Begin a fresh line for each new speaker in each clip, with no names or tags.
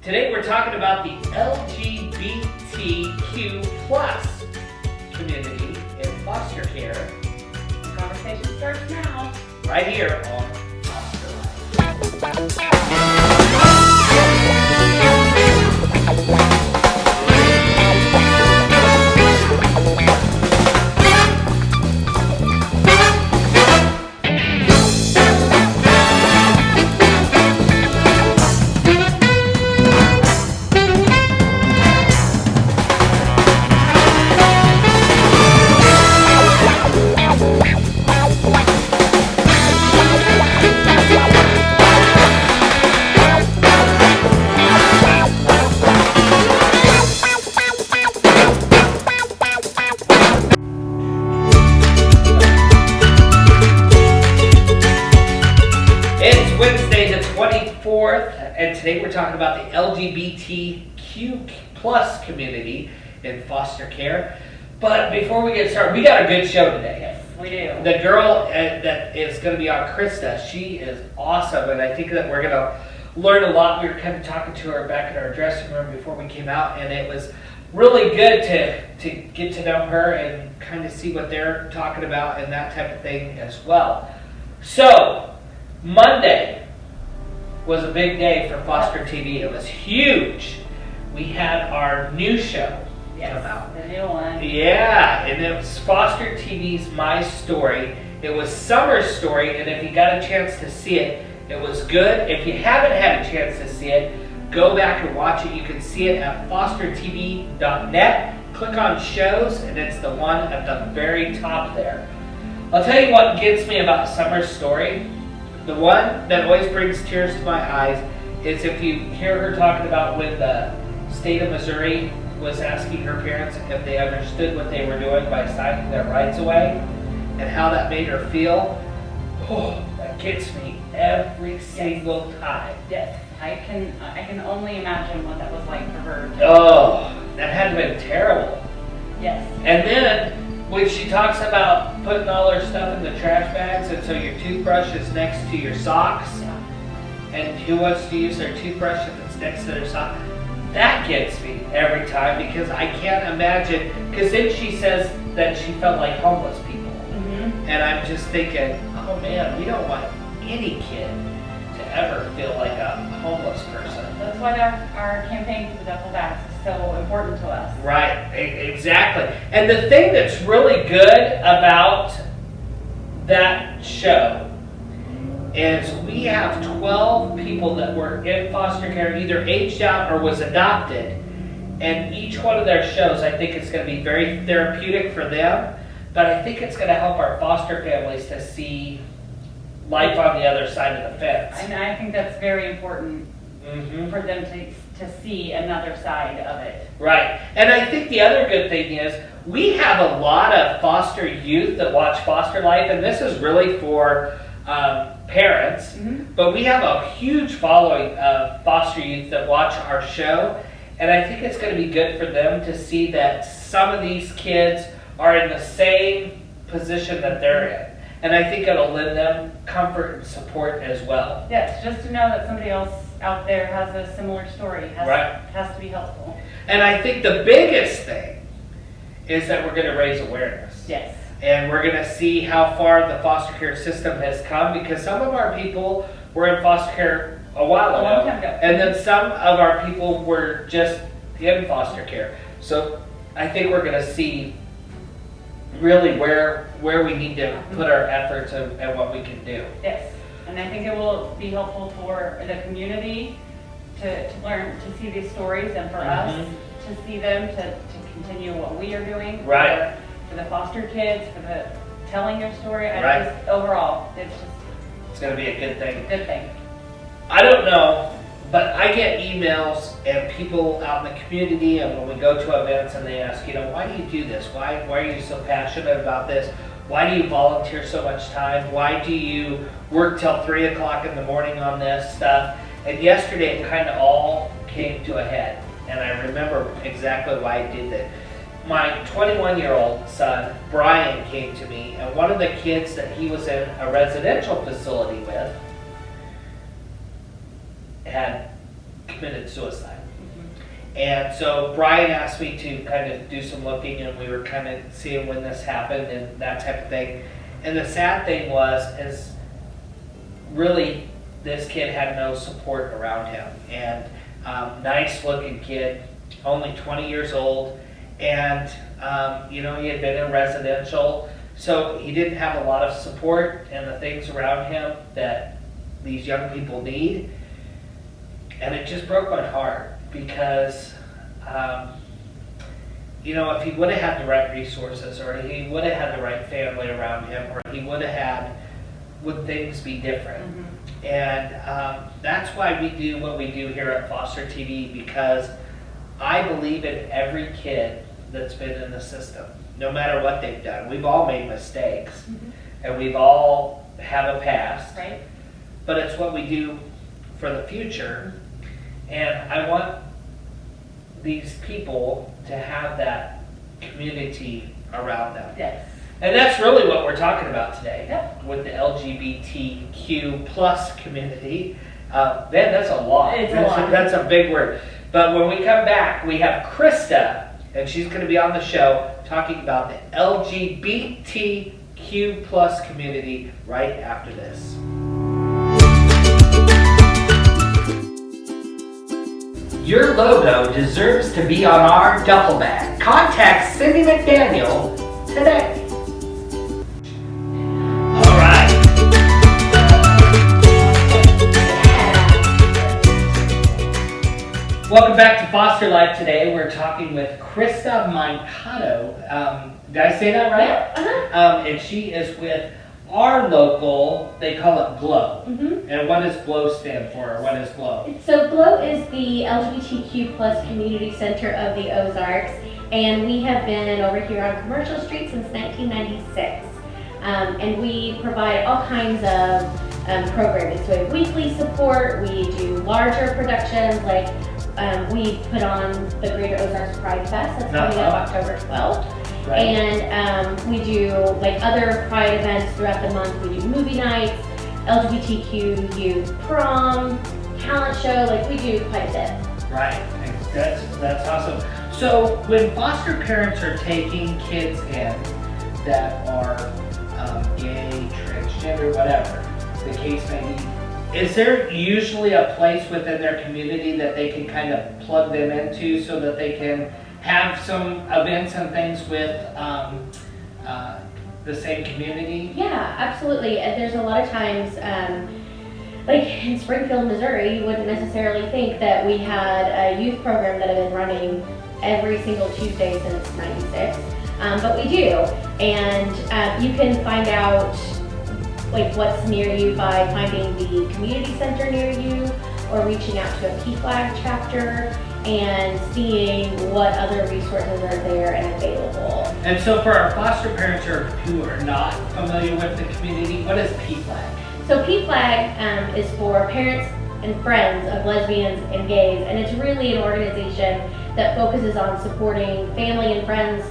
Today we're talking about the LGBTQ plus community in foster care.
The conversation starts now.
Right here on Foster Life. It's Wednesday the 24th, and today we're talking about the LGBTQ plus community in foster care. But before we get started, we got a good show today.
Yes, we do.
The girl that is going to be on, Krista, she is awesome, and I think that we're going to learn a lot. We were kind of talking to her back in our dressing room before we came out, and it was really good to get to know her and kind of see what they're talking about and that type of thing as well. So, Monday was a big day for Foster TV. It was huge. We had our new show come out.
The new one.
Yeah, and it was Foster TV's My Story. It was Summer's story, and if you got a chance to see it, it was good. If you haven't had a chance to see it, go back and watch it. You can see it at fostertv.net. Click on shows, and it's the one at the very top there. I'll tell you what gets me about Summer's story. The one that always brings tears to my eyes is if you hear her talking about when the state of Missouri was asking her parents if they understood what they were doing by signing their rights away and how that made her feel. Oh, that gets me every single time.
Yes. I can only imagine what that was like for her.
Oh, that had to have been terrible.
Yes.
And then when she talks about putting all her stuff in the trash bags, and so your toothbrush is next to your socks, and who wants to use their toothbrush if it's next to their sock? That gets me every time because I can't imagine, because then she says that she felt like homeless people.
Mm-hmm.
And I'm just thinking, oh man, we don't want any kid to ever feel like a homeless person.
That's why our campaign for the duffel bags is so important to us.
Right, exactly. And the thing that's really good about that show is we have 12 people that were in foster care, either aged out or was adopted. And each one of their shows, I think it's going to be very therapeutic for them, but I think it's going to help our foster families to see life on the other side of the fence.
And I think that's very important
Mm-hmm.
for them to see another side of it.
Right. And I think the other good thing is we have a lot of foster youth that watch Foster Life, and this is really for parents, but we have a huge following of foster youth that watch our show, and I think it's going to be good for them to see that some of these kids are in the same position that they're in. And I think it'll lend them comfort and support as well.
Yes, just to know that somebody else out there has a similar story has to be helpful.
And I think the biggest thing is that we're going to raise awareness.
Yes.
And we're going to see how far the foster care system has come, because some of our people were in foster care a while ago.
A long time ago.
And then some of our people were just in foster care. So I think we're going to see really where we need to put our efforts and what we can do.
Yes. And I think it will be helpful for the community to learn to see these stories, and for us to see them, to continue what we are doing.
Right.
For the foster kids, for the telling your story.
Right.
Overall, it's
going to be a good thing.
Good thing.
I don't know, but I get emails and people out in the community, and when we go to events and they ask, why do you do this? Why are you so passionate about this? Why do you volunteer so much time? Why do you work till 3 o'clock in the morning on this stuff? And yesterday it kind of all came to a head, and I remember exactly why I did that. My 21-year-old son, Brian, came to me, and one of the kids that he was in a residential facility with had committed suicide. And so Brian asked me to kind of do some looking, and we were kind of seeing when this happened and that type of thing. And the sad thing is really this kid had no support around him. And nice looking kid, only 20 years old. And, you know, he had been in residential, so he didn't have a lot of support and the things around him that these young people need. And it just broke my heart because, you know, if he would have had the right resources, or he would have had the right family around him, or he would have had, would things be different? And that's why we do what we do here at Foster TV, because I believe in every kid that's been in the system, no matter what they've done. We've all made mistakes, and we've all have a past,
Right.
but it's what we do for the future. And I want these people to have that community around them.
Yes.
And that's really what we're talking about today.
Yep.
With the LGBTQ plus community. Man, that's a lot.
It's a lot.
That's a big word. But when we come back, we have Krista, and she's going to be on the show talking about the LGBTQ plus community right after this. Your logo deserves to be on our duffel bag. Contact Cindy McDaniel today. All right. Welcome back to Foster Life today. We're talking with Krista Mankato. Did I say that right?
Yeah.
And she is with our local, they call it GLOW. And what does GLOW stand for, or what is GLOW?
So GLOW is the LGBTQ plus community center of the Ozarks, and we have been over here on Commercial Street since 1996. And we provide all kinds of programming. So we have weekly support, we do larger productions, like we put on the Greater Ozarks Pride Fest, that's coming up October 12th.
Right.
And we do like other Pride events throughout the month. We do movie nights, LGBTQ youth prom, talent show, like we do quite a bit.
Right, that's awesome. So when foster parents are taking kids in that are gay, transgender, whatever the case may be, is there usually a place within their community that they can kind of plug them into so that they can have some events and things with the same community?
Yeah, absolutely. And there's a lot of times, like in Springfield, Missouri, you wouldn't necessarily think that we had a youth program that had been running every single Tuesday since '96, but we do. And you can find out like what's near you by finding the community center near you, or reaching out to a PFLAG chapter and seeing what other resources are there and available.
And so for our foster parents who are not familiar with the community, what is PFLAG?
So PFLAG is for parents and friends of lesbians and gays, and it's really an organization that focuses on supporting family and friends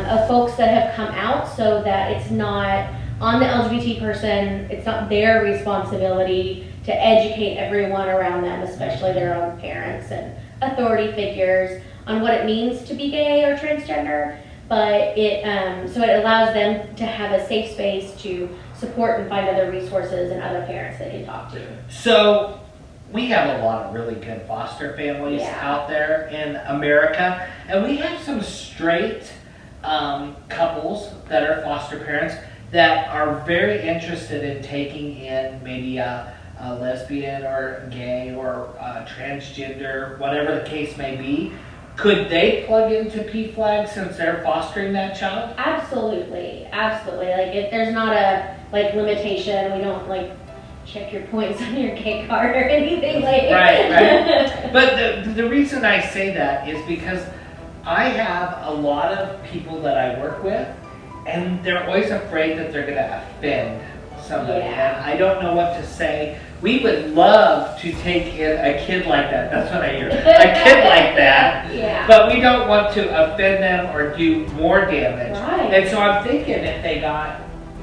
of folks that have come out, so that it's not on the LGBT person, it's not their responsibility to educate everyone around them, especially their own parents and authority figures, on what it means to be gay or transgender, but so it allows them to have a safe space to support and find other resources and other parents they can talk to.
So we have a lot of really good foster families out there in America, and we have some straight couples that are foster parents that are very interested in taking in maybe a lesbian or gay or transgender, whatever the case may be. Could they plug into PFLAG since they're fostering that child?
Absolutely, absolutely. Like if there's not a limitation, we don't check your points on your gay card or anything like that.
Right. But the reason I say that is because I have a lot of people that I work with, and they're always afraid that they're going to offend somebody.
Yeah.
And I don't know what to say. We would love to take in a kid like that. That's what I hear. A kid like that.
Yeah.
But we don't want to offend them or do more damage.
Right.
And so I'm thinking if they got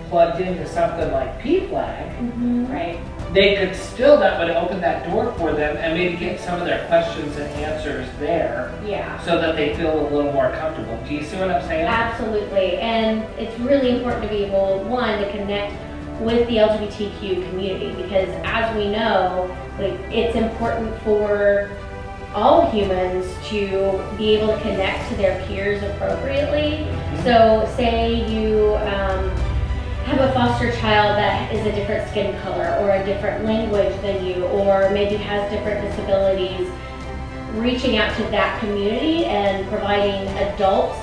plugged into something like PFLAG,
Mm-hmm.
Right.
they could still, that would open that door for them and maybe get some of their questions and answers there.
Yeah.
So that they feel a little more comfortable. Do you see what I'm saying?
Absolutely. And it's really important to be able, one, to connect with the LGBTQ community, because as we know, like, it's important for all humans to be able to connect to their peers appropriately. So say you have a foster child that is a different skin color or a different language than you, or maybe has different disabilities, reaching out to that community and providing adults,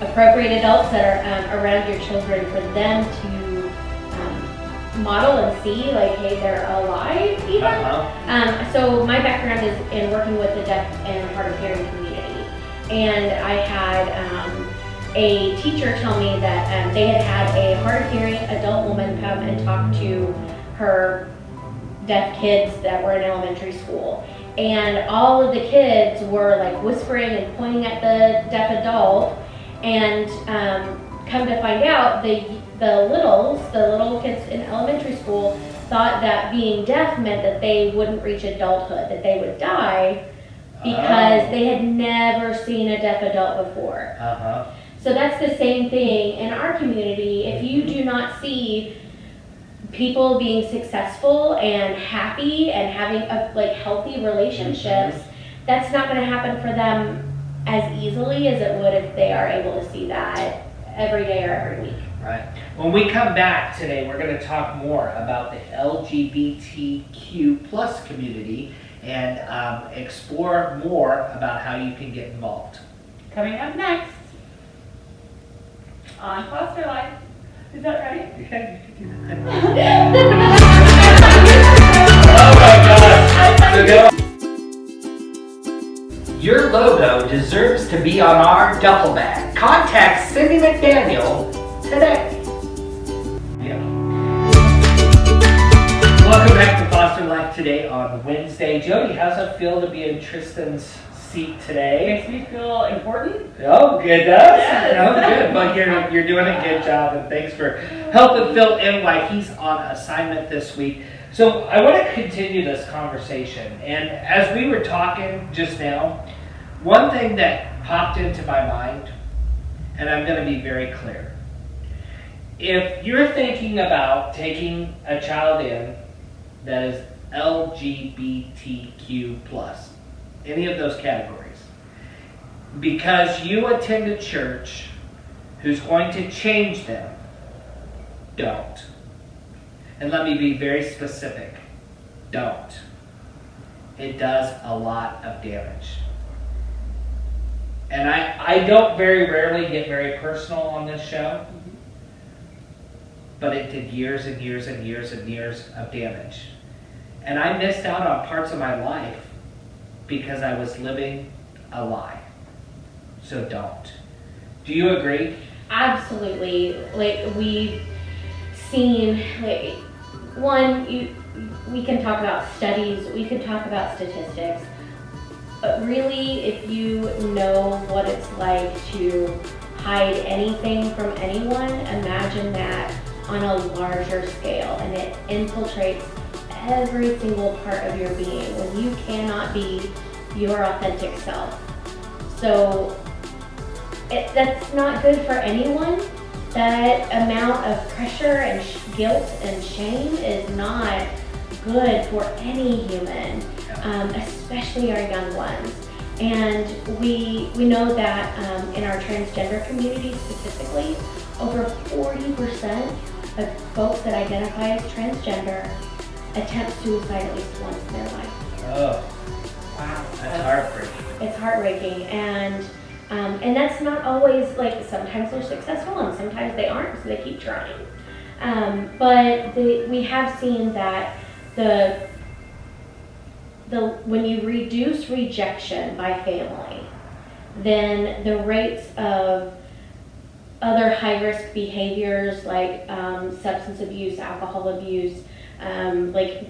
appropriate adults that are around your children, for them to model and see, like, hey, they're alive even. So my background is in working with the deaf and hard of hearing community, and I had a teacher tell me that they had a hard of hearing adult woman come and talk to her deaf kids that were in elementary school, and all of the kids were like whispering and pointing at the deaf adult, and come to find out, the little kids in elementary school thought that being deaf meant that they wouldn't reach adulthood, that they would die, because they had never seen a deaf adult before. So that's the same thing in our community. If you do not see people being successful and happy and having healthy relationships, that's not going to happen for them as easily as it would if they are able to see that every day or every week.
Right. When we come back today, we're going to talk more about the LGBTQ plus community and explore more about how you can get involved.
Coming up next on Foster Life. Is that right?
Yeah, you can do that. Oh my God. Your logo deserves to be on our duffel bag. Contact Cindy McDaniel today. Yeah. Welcome back to Foster Life today on Wednesday. Jody, how's it feel to be in Tristan's seat today?
Makes me feel important.
Oh, good. Does?
Yes.
Oh, good. Well, you're doing a good job, and thanks for helping fill in while he's on assignment this week. So I want to continue this conversation, and as we were talking just now, one thing that popped into my mind, and I'm going to be very clear. If you're thinking about taking a child in that is LGBTQ plus, any of those categories, because you attend a church who's going to change them, don't. And let me be very specific. Don't. It does a lot of damage. And I don't very rarely get very personal on this show, but it did years and years and years and years of damage. And I missed out on parts of my life because I was living a lie. So don't. Do you agree?
Absolutely. Like, we've seen, like, we can talk about studies, we could talk about statistics, but really, if you know what it's like to hide anything from anyone, imagine that on a larger scale, and it infiltrates every single part of your being when you cannot be your authentic self. So that's not good for anyone. That amount of pressure and guilt and shame is not good for any human, especially our young ones. And we know that in our transgender community specifically, over 40% of folks that identify as transgender attempt suicide at least once in their life.
Oh, wow, that's heartbreaking.
It's heartbreaking, and that's not always, like, sometimes they're successful and sometimes they aren't, so they keep trying. But we have seen that when you reduce rejection by family, then the rates of other high-risk behaviors like substance abuse, alcohol abuse, like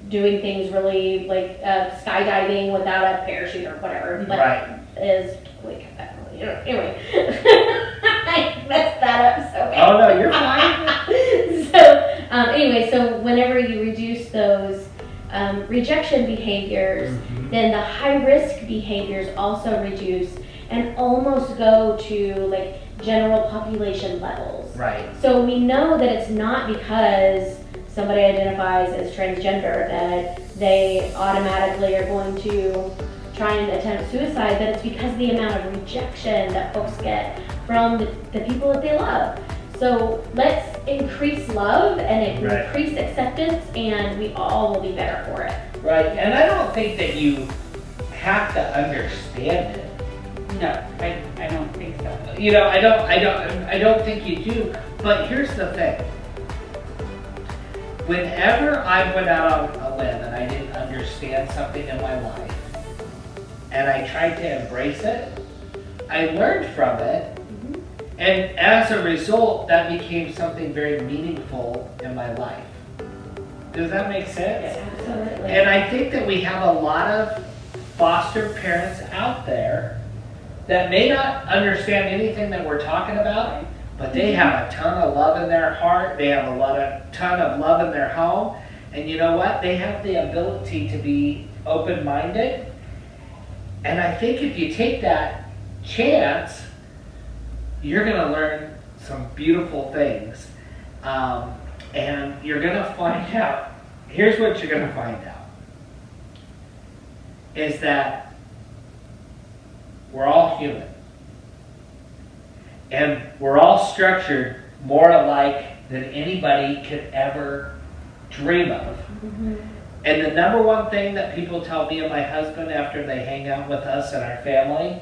doing things really like skydiving without a parachute or whatever, but
right.
is like, anyway, I messed that up so bad.
Oh no, you're fine.
So Anyway, so whenever you reduce those rejection behaviors, then the high-risk behaviors also reduce and almost go to like general population levels.
Right.
So we know that it's not because somebody identifies as transgender that they automatically are going to try and attempt suicide, but it's because of the amount of rejection that folks get from the people that they love. So let's increase love and increase acceptance, and we all will be better for it.
Right, and I don't think that you have to understand it.
No, I don't think so.
You know, I don't think you do. But here's the thing. Whenever I went out on a limb and I didn't understand something in my life, and I tried to embrace it, I learned from it, and as a result, that became something very meaningful in my life. Does that make sense?
Absolutely.
And I think that we have a lot of foster parents out there that may not understand anything that we're talking about, but they have a ton of love in their heart. They have ton of love in their home. And you know what? They have the ability to be open-minded. And I think if you take that chance, you're going to learn some beautiful things. And you're going to find out. Here's what you're going to find out. Is that we're all human. And we're all structured more alike than anybody could ever dream of. And the number one thing that people tell me and my husband after they hang out with us and our family,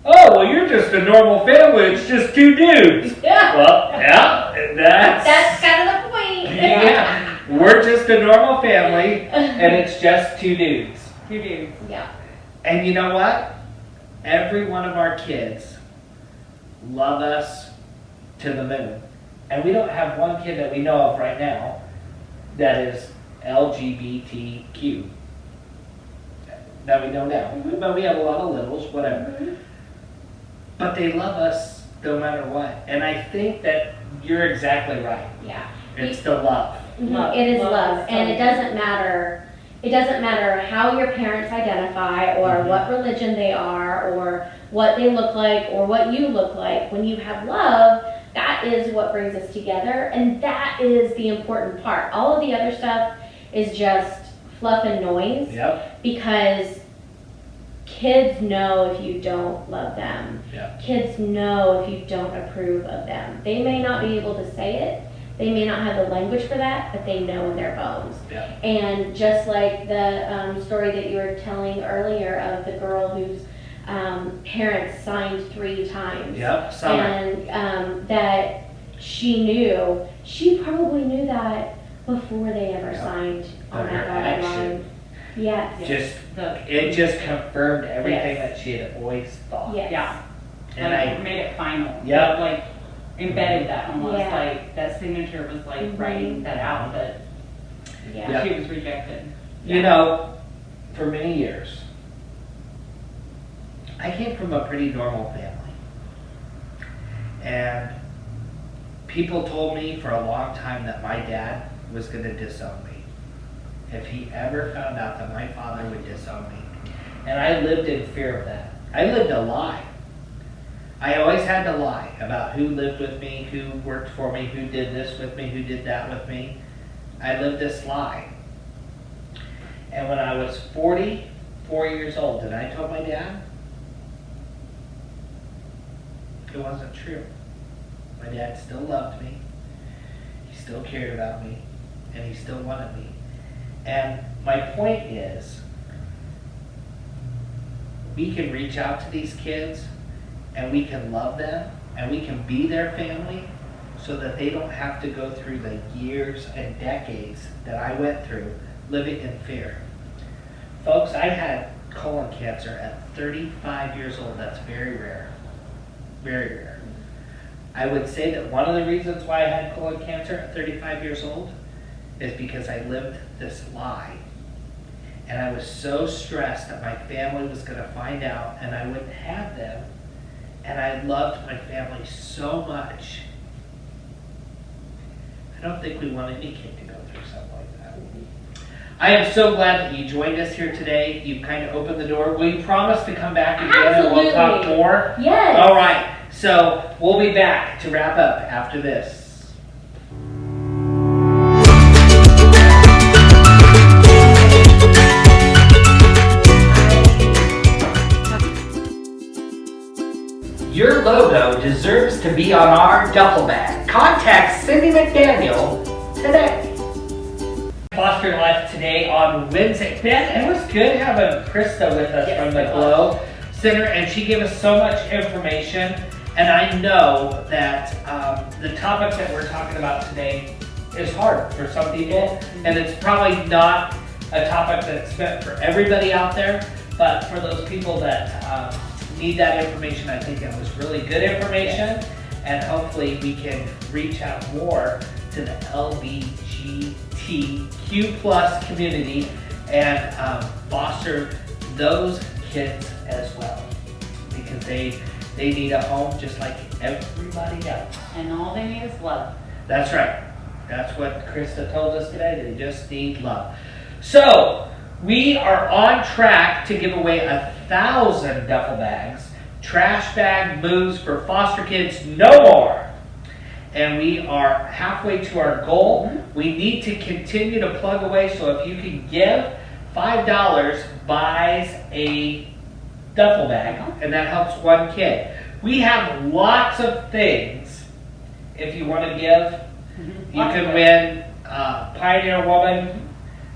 oh, well, you're just a normal family. It's just two dudes.
Yeah.
Well, yeah,
That's kind of the point.
yeah. We're just a normal family, and it's just two dudes.
You do.
Yeah.
And you know what? Every one of our kids love us to the moon. And we don't have one kid that we know of right now that is LGBTQ. That we know now. But we have a lot of littles, whatever. But they love us no matter what. And I think that you're exactly right.
Yeah.
It's the love.
Love.
It is
Love
love,
is
and it
so
doesn't matter. It doesn't matter how your parents identify, or what religion they are, or what they look like, or what you look like. When you have love, that is what brings us together, and that is the important part. All of the other stuff is just fluff and noise.
Yep.
Because kids know if you don't love them.
Yep.
Kids know if you don't approve of them. They may not be able to say it. They may not have the language for that, but they know in their bones.
Yep.
And just like the story that you were telling earlier of the girl whose parents signed 3 times.
Yep. Summer.
And that she probably knew that before they ever signed on
But
that
her
dotted
action
line. Yes.
it just confirmed everything that she had always thought.
Yes.
Yeah.
And
Like, made it final.
Yep.
Like embedded that almost.
Yeah.
Like that signature was like writing that out that
Yeah.
she was rejected.
You know, for many years, I came from a pretty normal family. And people told me for a long time that my dad was going to disown me. If he ever found out that my father would disown me. And I lived in fear of that. I lived a lie. I always had to lie about who lived with me, who worked for me, who did this with me, who did that with me. I lived this lie. And when I was 44 years old, and I told my dad, it wasn't true. My dad still loved me. He still cared about me. And he still wanted me. And my point is, we can reach out to these kids and we can love them and we can be their family so that they don't have to go through the years and decades that I went through living in fear. Folks, I had colon cancer at 35 years old. That's very rare. Very rare. I would say that one of the reasons why I had colon cancer at 35 years old is because I lived this lie. And I was so stressed that my family was going to find out and I wouldn't have them. And I loved my family so much I don't think we want any kid to go through something like that. I am so glad that you joined us here today. You kind of opened the door. Will you promise to come back again and we'll talk more?
Yes.
All right. So we'll be back to wrap up after this. Your logo deserves to be on our duffel bag. Contact Cindy McDaniel today. Foster Life today on Wednesday. Ben, it was good having Krista with us from the Glow Center, and she gave us so much information. And I know that the topic that we're talking about today is hard for some people, and it's probably not a topic that's meant for everybody out there, but for those people that need that information, I think that was really good information, and hopefully we can reach out more to the LGBTQ plus community and foster those kids as well, because they need a home just like everybody else.
And all they need is love.
That's right. That's what Krista told us today. They just need love. So we are on track to give away 1,000 duffel bags, trash bag moves for foster kids no more. And we are halfway to our goal. We need to continue to plug away, so if you can give, $5 buys a duffel bag, and that helps one kid. We have lots of things if you want to give. You can win Pioneer Woman.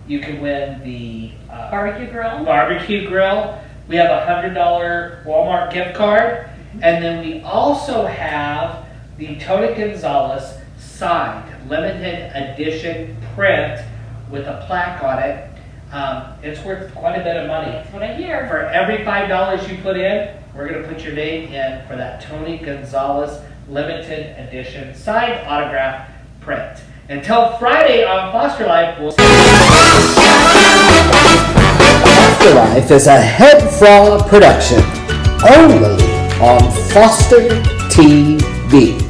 You can win the barbecue grill. We have a $100 Walmart gift card. And then we also have the Tony Gonzalez signed limited edition print with a plaque on it. It's worth quite a bit of money.
That's what I hear.
For every $5 you put in, we're going to put your name in for that Tony Gonzalez limited edition signed autograph print. Until Friday on Foster Life, we'll see.
Foster Life is a HEDFRA production, only on Foster TV.